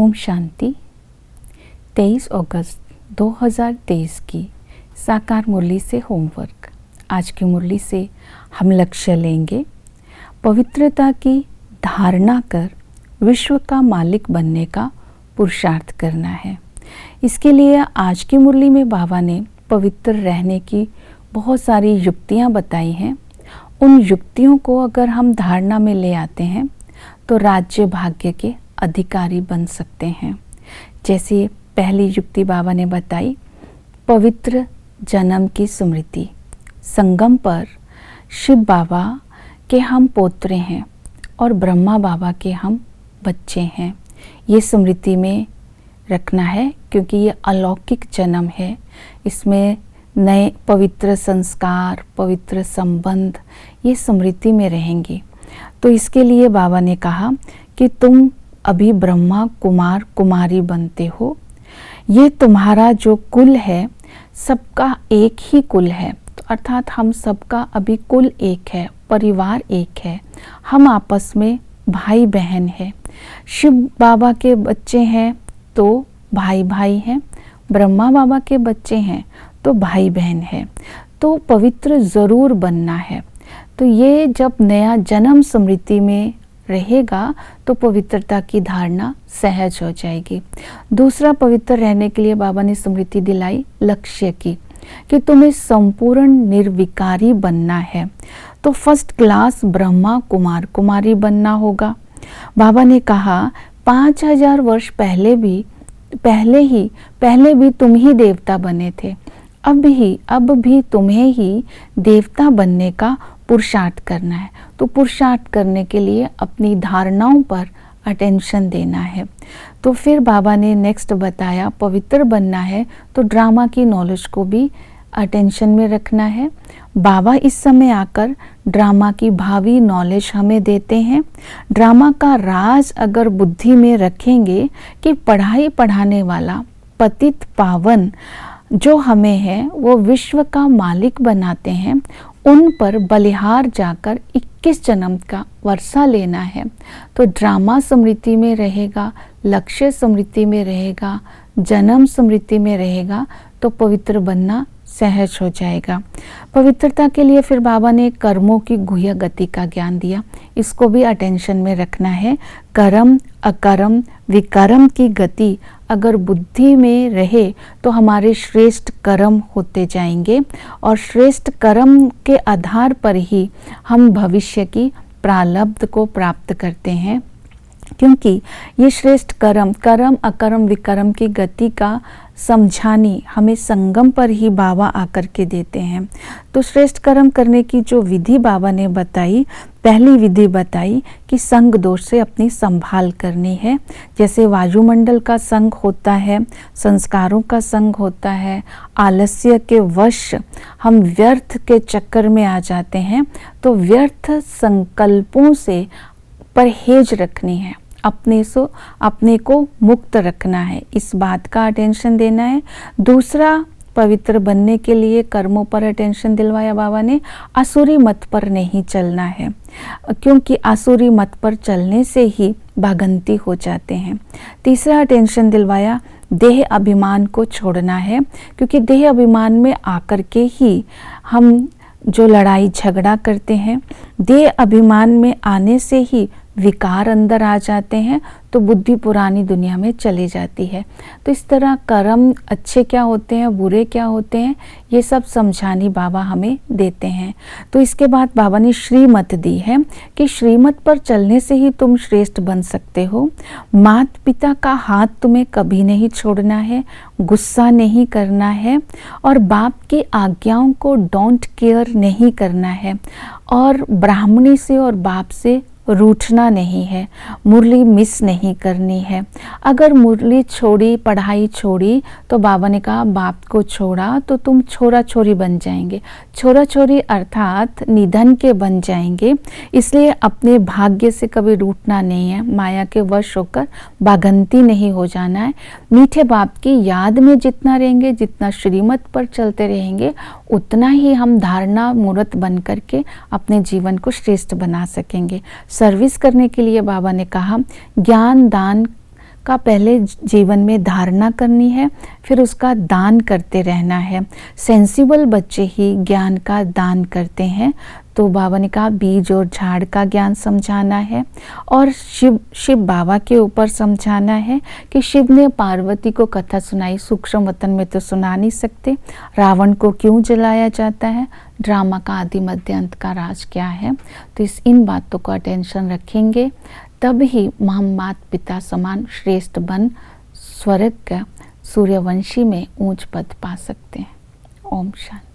ओम शांति। 23 अगस्त 2023 की साकार मुरली से होमवर्क। आज की मुरली से हम लक्ष्य लेंगे पवित्रता की धारणा कर विश्व का मालिक बनने का पुरुषार्थ करना है। इसके लिए आज की मुरली में बाबा ने पवित्र रहने की बहुत सारी युक्तियाँ बताई हैं। उन युक्तियों को अगर हम धारणा में ले आते हैं तो राज्य भाग्य के अधिकारी बन सकते हैं। जैसे पहली युक्ति बाबा ने बताई, पवित्र जन्म की स्मृति। संगम पर शिव बाबा के हम पोत्रे हैं और ब्रह्मा बाबा के हम बच्चे हैं। ये स्मृति में रखना है क्योंकि ये अलौकिक जन्म है। इसमें नए पवित्र संस्कार, पवित्र संबंध ये स्मृति में रहेंगे। तो इसके लिए बाबा ने कहा कि तुम अभी ब्रह्मा कुमार कुमारी बनते हो। ये तुम्हारा जो कुल है सबका एक ही कुल है, तो अर्थात हम सबका अभी कुल एक है, परिवार एक है, हम आपस में भाई बहन हैं। शिव बाबा के बच्चे हैं तो भाई भाई हैं, ब्रह्मा बाबा के बच्चे हैं तो भाई बहन है। तो पवित्र ज़रूर बनना है। तो ये जब नया जन्म स्मृति में रहेगा तो पवित्रता की धारणा सहज हो जाएगी। दूसरा, पवित्र रहने के लिए बाबा ने स्मृति दिलाई लक्ष्य की कि तुम्हें संपूर्ण निर्विकारी बनना है। तो फर्स्ट क्लास ब्रह्मा कुमार कुमारी बनना होगा। बाबा ने कहा 5000 वर्ष पहले भी तुम ही देवता बने थे। अब भी तुम्हें ही देवता बनने का पुरुषार्थ करना है। तो पुरुषार्थ करने के लिए अपनी धारणाओं पर अटेंशन देना है। तो फिर बाबा ने नेक्स्ट बताया, पवित्र बनना है तो ड्रामा की नॉलेज को भी अटेंशन में रखना है। बाबा इस समय आकर ड्रामा की भावी नॉलेज हमें देते हैं। ड्रामा का राज अगर बुद्धि में रखेंगे कि पढ़ाई पढ़ाने वाला पतित पावन जो हमें है वो विश्व का मालिक बनाते हैं, उन पर बलिहार जाकर 21 जन्म का वर्षा लेना है। तो ड्रामा स्मृति में रहेगा, लक्ष्य स्मृति में रहेगा, जन्म स्मृति में रहेगा तो पवित्र बनना सहज हो जाएगा। पवित्रता के लिए फिर बाबा ने कर्मों की गुह्य गति का ज्ञान दिया। इसको भी अटेंशन में रखना है। कर्म अकर्म विकर्म की गति अगर बुद्धि में रहे तो हमारे श्रेष्ठ कर्म होते जाएंगे और श्रेष्ठ कर्म के आधार पर ही हम भविष्य की प्रारब्ध को प्राप्त करते हैं। क्योंकि ये श्रेष्ठ कर्म अकर्म विकर्म की गति का समझानी हमें संगम पर ही बाबा आकर के देते हैं। तो श्रेष्ठ कर्म करने की जो विधि बाबा ने बताई, पहली विधि बताई कि संग दोष से अपनी संभाल करनी है। जैसे वायुमंडल का संग होता है, संस्कारों का संग होता है, आलस्य के वश हम व्यर्थ के चक्कर में आ जाते हैं। तो व्यर्थ संकल्पों से परहेज रखनी है, अपने को मुक्त रखना है, इस बात का अटेंशन देना है। दूसरा, पवित्र बनने के लिए कर्मों पर अटेंशन दिलवाया बाबा ने। आसुरी मत पर नहीं चलना है क्योंकि आसुरी मत पर चलने से ही भागंती हो जाते हैं। तीसरा अटेंशन दिलवाया देह अभिमान को छोड़ना है क्योंकि देह अभिमान में आकर के ही हम जो लड़ाई झगड़ा करते हैं, देह अभिमान में आने से ही विकार अंदर आ जाते हैं तो बुद्धि पुरानी दुनिया में चली जाती है। तो इस तरह कर्म अच्छे क्या होते हैं, बुरे क्या होते हैं, ये सब समझानी बाबा हमें देते हैं। तो इसके बाद बाबा ने श्रीमत दी है कि श्रीमत पर चलने से ही तुम श्रेष्ठ बन सकते हो। माता पिता का हाथ तुम्हें कभी नहीं छोड़ना है, गुस्सा नहीं करना है और बाप की आज्ञाओं को डोंट केयर नहीं करना है और ब्राह्मणी से और बाप से रूठना नहीं है, मुरली मिस नहीं करनी है। अगर मुरली छोड़ी, पढ़ाई छोड़ी तो बाबा ने कहा बाप को छोड़ा तो तुम छोरा छोरी बन जाएंगे। छोरा छोरी अर्थात निधन के बन जाएंगे। इसलिए अपने भाग्य से कभी रूठना नहीं है, माया के वश होकर भागंती नहीं हो जाना है। मीठे बाप की याद में जितना रहेंगे, जितना श्रीमत पर चलते रहेंगे, उतना ही हम धारणा मूर्त बन करके अपने जीवन को श्रेष्ठ बना सकेंगे। सर्विस करने के लिए बाबा ने कहा ज्ञान दान का पहले जीवन में धारणा करनी है, फिर उसका दान करते रहना है। सेंसिबल बच्चे ही ज्ञान का दान करते हैं। तो बाबा ने कहा बीज और झाड़ का ज्ञान समझाना है और शिव बाबा के ऊपर समझाना है कि शिव ने पार्वती को कथा सुनाई, सूक्ष्म वतन में तो सुना नहीं सकते। रावण को क्यों जलाया जाता है, ड्रामा का आदि मध्य अंत का राज क्या है। तो इन बातों को अटेंशन रखेंगे, तब ही हम माता पिता समान श्रेष्ठ बन स्वर्ग का सूर्यवंशी में ऊंच पद पा सकते हैं। ओम शांति।